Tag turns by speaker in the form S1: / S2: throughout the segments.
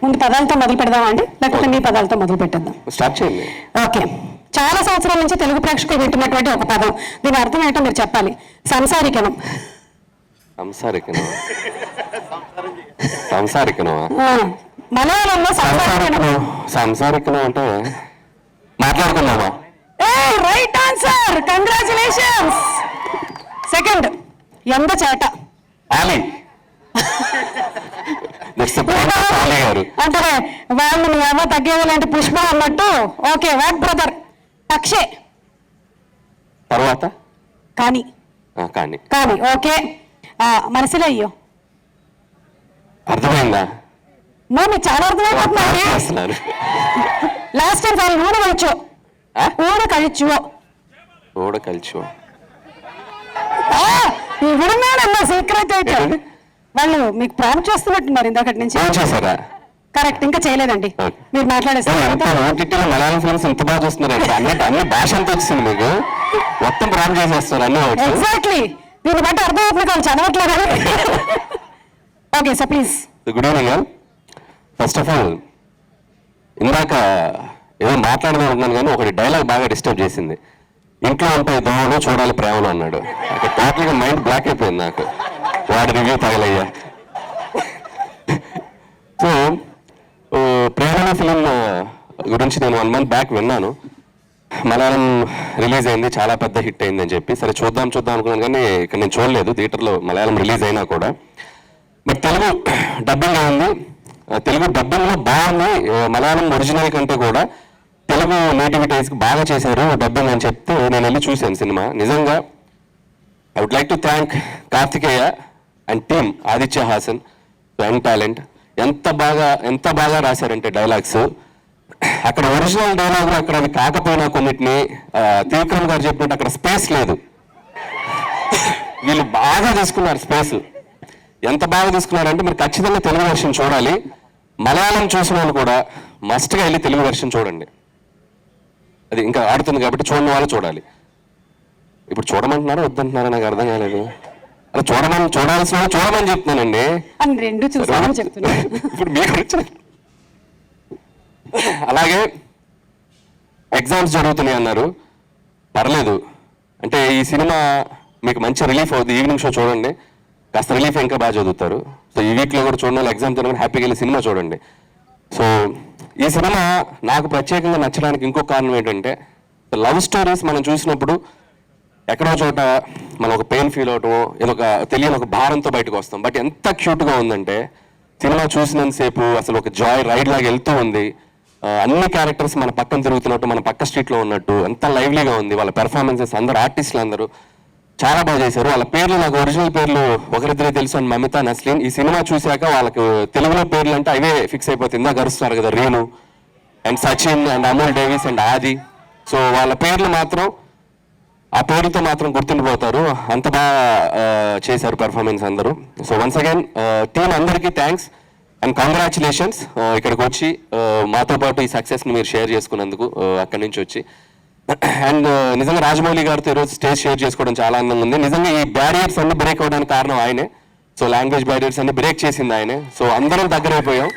S1: ముందు పదాలతో మొదలు పెడదామా అండి, లేకపోతే మీ పదాలతో మొదలు పెట్టేద్దాం?
S2: స్టార్ట్ చేయండి.
S1: ఓకే. చాలా సంవత్సరాల నుంచి తెలుగు ప్రేక్షకులు వింటున్నటువంటి ఒక పదం, దీని అర్థం ఏంటో మీరు చెప్పాలి. సంసారికనం.
S2: సంసారికనం. సంసారికనమా?
S1: మలయాళంలో
S2: సంసారికనం అంటే మాట్లాడుకున్నామా?
S1: Right answer, congratulations. సెకండ్, ఎండ చేట.
S2: ఆలి.
S1: అంటే వాళ్ళు ఏమో తగ్గేవాళ్ళంటే పుష్ప అన్నట్టు. Okay, what brother. అక్షే.
S2: తర్వాత
S1: కానీ.
S2: కానీ.
S1: కానీ. ఓకే. మనసులో అయ్యో.
S2: అర్థమైందా?
S1: మీకు చాలా అర్థమైపోతున్నారు. లాస్ట్ టైం వాళ్ళు ఊడ కలిచో.
S2: ఊడ కలిచో.
S1: విన్నానమ్మా, సీక్రెట్ అయితే వాళ్ళు మీకు ప్రాంప్ట్ చేస్తున్నట్టున్నారు ఇందాకటి నుంచి.
S2: చేశారా?
S1: కరెక్ట్, ఇంకా చేయలేదండి. మీరు మాట్లాడేస్తారు.
S2: మలయాళం ఫిల్మ్స్ ఎంత బాగా చూస్తున్నారు, అన్ని భాష అంతా వచ్చింది మీకు, మొత్తం ప్రాంప్ట్ చేసేస్తారు అన్ని.
S1: ఎగ్జాక్ట్లీ, దీన్ని బట్టి అర్థమవుతుంది వాళ్ళు చదవట్లేదు. Okay sir, please.
S2: Good evening. First of all, ఇందాక ఏదో మాట్లాడదాం అనుకున్నాను కానీ ఒకటి డైలాగ్ బాగా డిస్టర్బ్ చేసింది. ఇంట్లో ఉంటాయి దోమలు, చూడాలి ప్రేమలు అన్నాడు. టోటల్గా మైండ్ బ్లాక్ అయిపోయింది నాకు, వాడి రివ్యూ తగలయ్యా. సో ప్రేమ ఫిలిం గురించి నేను 1 month బ్యాక్ విన్నాను. మలయాళం రిలీజ్ అయింది, చాలా పెద్ద హిట్ అయింది అని చెప్పి, సరే చూద్దాం అనుకున్నాను కానీ ఇక్కడ నేను చూడలేదు థియేటర్లో మలయాళం రిలీజ్ అయినా కూడా. బట్ తెలుగు డబ్బింగ్ అయింది, తెలుగు డబ్బింగ్లో బాగుంది. మలయాళం ఒరిజినల్ కంటే కూడా తెలుగు నేటివిటీస్కి బాగా చేశారు డబ్బింగ్ అని చెప్తే నేను వెళ్ళి చూశాను సినిమా. నిజంగా I would like to thank Karthikeya and team, Aditya Hasan, young talent. ఎంత బాగా రాశారంటే డైలాగ్స్, అక్కడ ఒరిజినల్ డైలాగ్ అక్కడ అది కాకపోయినా కొన్నిటిని త్రివిక్రమ్ గారు చెప్పినట్టు అక్కడ స్పేస్ లేదు, వీళ్ళు బాగా తీసుకున్నారు స్పేస్. ఎంత బాగా తీసుకున్నారంటే మీరు ఖచ్చితంగా తెలుగు వెర్షన్ చూడాలి. మలయాళం చూసిన వాళ్ళు కూడా మస్ట్గా వెళ్ళి తెలుగు వెర్షన్ చూడండి, అది ఇంకా ఆడుతుంది కాబట్టి చూడని వాళ్ళు చూడాలి. ఇప్పుడు చూడమంటున్నారా వద్దంటున్నారా నాకు అర్థం కాలేదు. అలా చూడాల్సిన వాళ్ళు చూడమని చెప్తున్నానండి. ఇప్పుడు మీకు వచ్చిన అలాగే ఎగ్జామ్స్ జరుగుతున్నాయి అన్నారు, పర్లేదు. అంటే ఈ సినిమా మీకు మంచి రిలీఫ్ అవుతుంది, ఈవినింగ్ షో చూడండి, కాస్త రిలీఫ్ ఇంకా బాగా చదువుతారు. సో ఈ వీక్లో కూడా చూడండి, వాళ్ళు ఎగ్జామ్ తినగానే హ్యాపీగా వెళ్ళి సినిమా చూడండి. సో ఈ సినిమా నాకు ప్రత్యేకంగా నచ్చడానికి ఇంకొక కారణం ఏంటంటే, లవ్ స్టోరీస్ మనం చూసినప్పుడు ఎక్కడో చోట మనం ఒక పెయిన్ ఫీల్ అవటమో ఏదో ఒక తెలియని ఒక భారంతో బయటకు వస్తాం. బట్ ఎంత క్యూట్గా ఉందంటే సినిమా చూసినంతసేపు అసలు ఒక జాయ్ రైడ్ లాగా వెళ్తూ ఉంది. అన్ని క్యారెక్టర్స్ మన పక్కన తిరుగుతున్నట్టు, మన పక్క స్ట్రీట్లో ఉన్నట్టు ఎంత లైవ్లీగా ఉంది. వాళ్ళ పెర్ఫార్మెన్సెస్ అందరూ ఆర్టిస్టులు అందరూ చాలా బాగా చేశారు. వాళ్ళ పేర్లు నాకు ఒరిజినల్ పేర్లు ఒకరిద్దరే తెలుసు, అండ్ మమిత, నస్లీన్. ఈ సినిమా చూశాక వాళ్ళకి తెలుగులో పేర్లు అంటే అవే ఫిక్స్ అయిపోతుంది. ఇందాక గరుస్తున్నారు కదా, Renu and Sachin and Amul Davis and ఆది. సో వాళ్ళ పేర్లు మాత్రం ఆ పేరుతో మాత్రం గుర్తుండిపోతారు, అంత బాగా చేశారు పెర్ఫార్మెన్స్ అందరూ. సో వన్స్ అగైన్ టీమ్ అందరికీ థ్యాంక్స్ అండ్ కంగ్రాచులేషన్స్. ఇక్కడికి వచ్చి మాతో పాటు ఈ సక్సెస్ని మీరు షేర్ చేసుకున్నందుకు అక్కడి నుంచి వచ్చి. అండ్ నిజంగా రాజమౌళి గారితో ఈరోజు స్టేజ్ షేర్ చేసుకోవడం చాలా ఆనందంగా ఉంది. నిజంగా ఈ బ్యారియర్స్ అన్ని బ్రేక్ అవ్వడానికి కారణం ఆయనే. సో లాంగ్వేజ్ బ్యారియర్స్ అన్ని బ్రేక్ చేసింది ఆయనే. సో అందరం దగ్గర అయిపోయాం.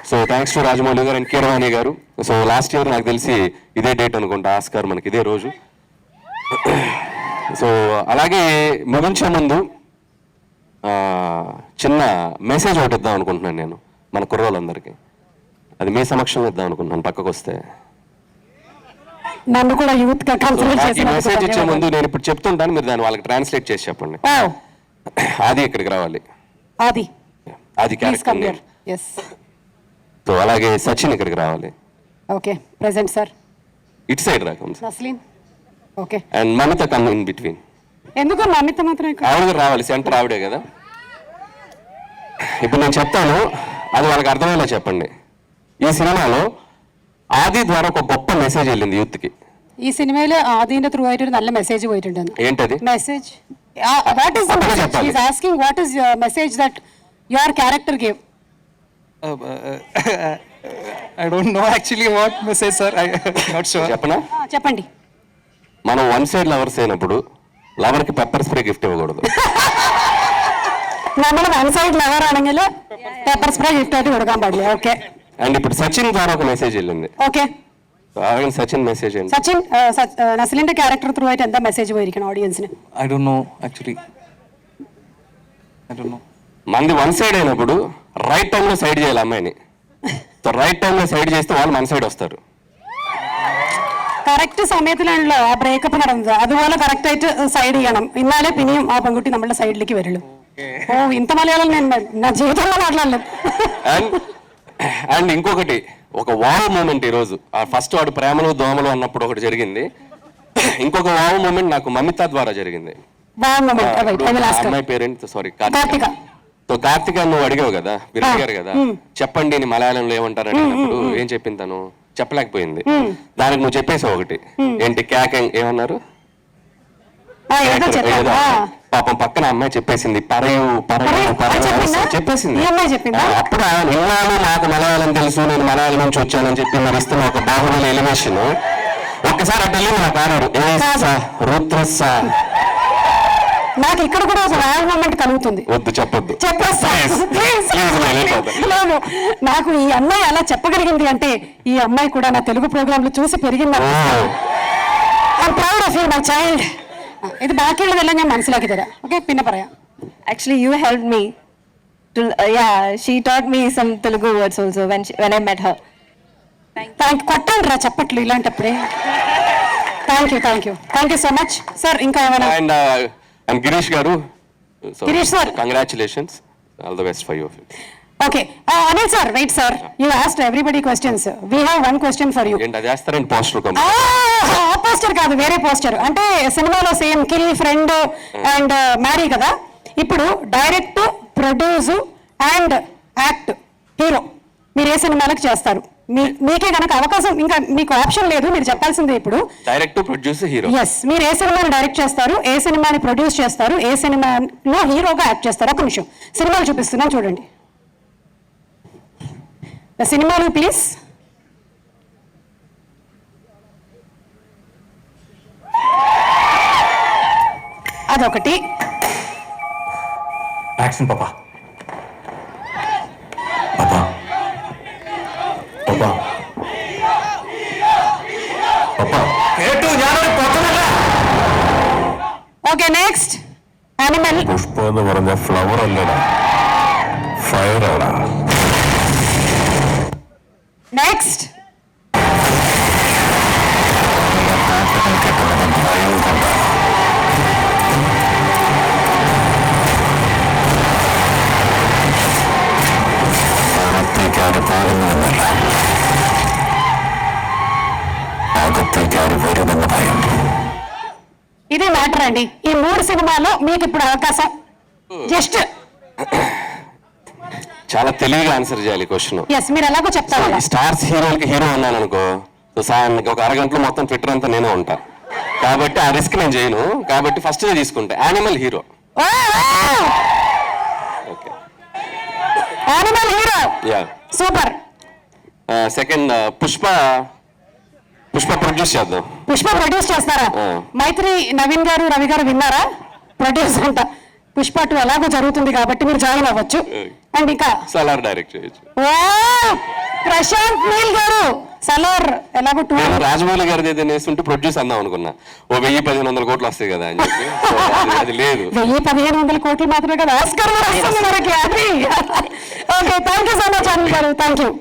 S2: సో థ్యాంక్స్ టు రాజమౌళి గారు అండ్ కీరవాణి గారు. సో లాస్ట్ ఇయర్ నాకు తెలిసి ఇదే డేట్ అనుకుంటా ఆస్కార్ మనకి ఇదే రోజు. సో అలాగే ముగించే ముందు చిన్న మెసేజ్ ఒకటి ఇద్దాం అనుకుంటున్నాను నేను మన కుర్రోళ్ళందరికీ. అది మీ సమక్షంలో ఇద్దాం అనుకుంటున్నాను, పక్కకు వస్తే.
S1: నన్ను కూడా యూత్ గా కన్సిడర్ చేసి
S2: మెసేజ్ ఇచ్చే ముందు నేను ఇప్పుడు చెప్తుంటాను, మీరు దాన్ని వాళ్ళకి ట్రాన్స్లేట్ చేసి చెప్పండి. ఆది ఇక్కడికి రావాలి. ఆది క్యారెక్టర్. సో అలాగే సచిన్ ఇక్కడికి రావాలి.
S1: Okay, present sir.
S2: ఇటు సైడ్ రాకం
S1: Naslen. Okay.
S2: And Mamitha come in between.
S1: ఎందుకు మమిత మాత్రం
S2: ఆవిడ రావాలి, సెంటర్ ఆవిడే కదా. ఇప్పుడు నేను చెప్తాను, అది వాళ్ళకి అర్థమయ్యేలా చెప్పండి. ఈ సినిమాలో ആദി ద్వారా ఒక గొప్ప మెసేజ్ వెళ్ళింది యూత్ కి.
S1: ഈ സിനിമയിലെ ആദിന്റെ ത്രൂ ആയിട്ട് ഒരു നല്ല മെസ്സേജ് പോയിട്ടുണ്ട്.
S2: ఏంటది
S1: message? What is the message? He is asking what is your message that your character gave.
S3: I don't know actually what message, sir. I not sure.
S2: చెప్పనా?
S1: చెప్పండి.
S2: మనం వన్ సైడ్ లవర్స్ అయినప్పుడు lover కి pepper spray gift ఇవ్వకూడదు.
S1: നമ്മൾ one side lover ആണെങ്കിൽ pepper spray gift ആയിട്ട് കൊടുക്കാൻ പാടില്ല. ഓക്കെ.
S2: అండ్ ఇప్పుడు సచిన్ ద్వారా ఒక మెసేజ్ వెళ్ళింది.
S1: ഓക്കെ
S2: ആകെ സച്ചിൻ മെസ്സേജ് ഉണ്ട്.
S1: സച്ചിൻ നസ്ലിന്റെ ക്യാരക്ടർ ത്രൂ ആയിട്ട് എന്താ മെസ്സേജ് പോയിരിക്കണം ഓഡിയൻസിന്?
S3: I don't know actually. I don't know.
S2: మంది వన్ సైడ్ అయినప్పుడు రైట్ టైంలో సైడ్ చేయాలి అమ్మాయిని. సో రైట్ టైంలో సైడ్ చేస్తే వాళ్ళు మన సైడ్ వస్తారు.
S1: കറക്റ്റ് സമയത്തിലാണല്ലോ ആ ബ്രേക്കപ്പ് നടന്നത്, അതുപോലെ കറക്റ്റ് ആയിട്ട് സൈഡ് ചെയ്യണം, എന്നാലേ പിന്നെയും ആ പെൺകുട്ടി നമ്മുടെ സൈഡിലേക്ക് വരുള്ളൂ. ഓ ఇంత మలయాళం నేను నా జీవితంలో మాట్లాడలేదు.
S2: అండ్ ఇంకొకటి ఒక వావ్ మూమెంట్ ఈరోజు ఫస్ట్ వాడు ప్రేమలు దోమలు అన్నప్పుడు ఒకటి జరిగింది. ఇంకొక వావ్ మూమెంట్ నాకు మమిత ద్వారా జరిగింది. అమ్మాయి parent sorry Karthika. So Karthika నువ్వు అడిగావు కదా, మీరు అడిగారు కదా చెప్పండి నీ మలయాళంలో ఏమంటారు అడిగినప్పుడు ఏం చెప్పింది తను చెప్పలేకపోయింది. దానికి నువ్వు చెప్పేసావు ఒకటి ఏంటి క్యాకెంగ్ ఏమన్నారు పాపం పక్కన అమ్మాయి చెప్పేసింది పరయు చెప్పేసింది. అప్పుడు ఇన్నాళ్ళు నాకు మలయాళం తెలుసు నేను మలయాళం నుంచి వచ్చానని చెప్పి మరి ఇస్తున్న ఒక బాహుబలి ఎలివేషన్ ఒక్కసారి అటు వెళ్ళి నాకు ఆడాడు రుద్రస్స.
S1: నాకు ఇక్కడ కూడా ఒక ర్యాగ్ మూమెంట్ కలుగుతుంది.
S2: వద్దు చెప్పొద్దు.
S1: లేదు, నాకు ఈ అమ్మాయి అలా చెప్పగలిగింది అంటే ఈ అమ్మాయి కూడా నా తెలుగు ప్రోగ్రాంలు చూసి పెరిగింది. I'm proud of you my child. ഇത് ബാക്കിയുള്ളതെല്ലാം ഞാൻ മനസ്സിലാക്കി തരാം. ഓക്കെ, പിന്നെ പറയാം.
S4: Actually, you helped me to she taught me some Telugu words also when I met her.
S1: కొట్టండి రా చప్పట్లు ఇలాంటప్పుడే. Thank you so much sir. ఇంకా ఏమైనా?
S2: And Girish garu,
S1: Girish sir
S2: congratulations, all the best for you.
S1: Okay Anil sir, wait sir, you asked everybody questions, we have one question for you.
S2: ఏంటి అది చేస్తారండి poster?
S1: ఆ పోస్టర్ కాదు, వేరే పోస్టర్. అంటే సినిమాలో same kill, friend and marry కదా, ఇప్పుడు direct, produce and act, hero మీరు ఏ సినిమాలకు చేస్తారు? మీకే కనుక అవకాశం, ఇంకా మీకు ఆప్షన్ లేదు, మీరు చెప్పాల్సిందే ఇప్పుడు.
S2: Direct, produce, hero.
S1: ఎస్, మీరు ఏ సినిమాని డైరెక్ట్ చేస్తారు, ఏ సినిమాని ప్రొడ్యూస్ చేస్తారు, ఏ సినిమాలో హీరోగా యాక్ట్ చేస్తారు? ఒక నిమిషం సినిమాలు చూపిస్తున్నాను చూడండి. సినిమాలు ప్లీజ్. అదొకటి.
S5: యాక్షన్ పాపా. పాపా పాపా పాపా കേട്ടു ഞാനൊരു പൊട്ടനല്ല.
S1: Okay next. ആനിമൽ.
S5: പുഷ്പ എന്ന് പറഞ്ഞ ഫ്ലവർ അല്ലടാ, ഫയർ ആടാ.
S1: നെക്സ്റ്റ്. ఇది మ్యాటర్ అండి. ఈ 3 సినిమాల్లో మీకు ఇప్పుడు అవకాశం. జస్ట్
S2: చాలా తెలివిగా ఆన్సర్ చేయాలి క్వశ్చన్.
S1: ఎస్, మీరు ఎలాగో చెప్తారు.
S2: స్టార్స్ హీరోలకి హీరో అన్నాను అనుకో, సాయానికి ఒక అరగంటలో మొత్తం ట్విట్టర్ అంతా నేనే ఉంటా, కాబట్టి ఆ రిస్క్ నేను చేయను. కాబట్టి ఫస్ట్ తీసుకుంటా animal hero. Okay,
S1: animal hero.
S2: Yeah,
S1: super.
S2: Second Pushpa produce చేద్దాం.
S1: పుష్ప ప్రొడ్యూస్ చేస్తారా? మైత్రి నవీన్ గారు, రవి గారు విన్నారా? ప్రొడ్యూస్ అంట. పుష్ప 2 ఎలాగో జరుగుతుంది కాబట్టి మీరు జాయిన్ అవ్వచ్చు. అండ్ ఇంకా
S2: సలార్ డైరెక్ట్ చేయొచ్చు.
S1: ప్రశాంత్ నీల్ గారు సలార్ ఎలాగో 2.
S2: రాజమౌళి గారి ఏదైనా వేస్తుంటే ప్రొడ్యూస్ అందాం అనుకున్నా, ఓ 1000-1500 కోట్లు వస్తాయి కదా అని చెప్పి. అది లేదు,
S1: 1000-1500 కోట్లు మాత్రమే కదా ఆస్కార్ వస్తుంది మనకి. అది okay, thank you so much Anil గారు, థ్యాంక్ యూ.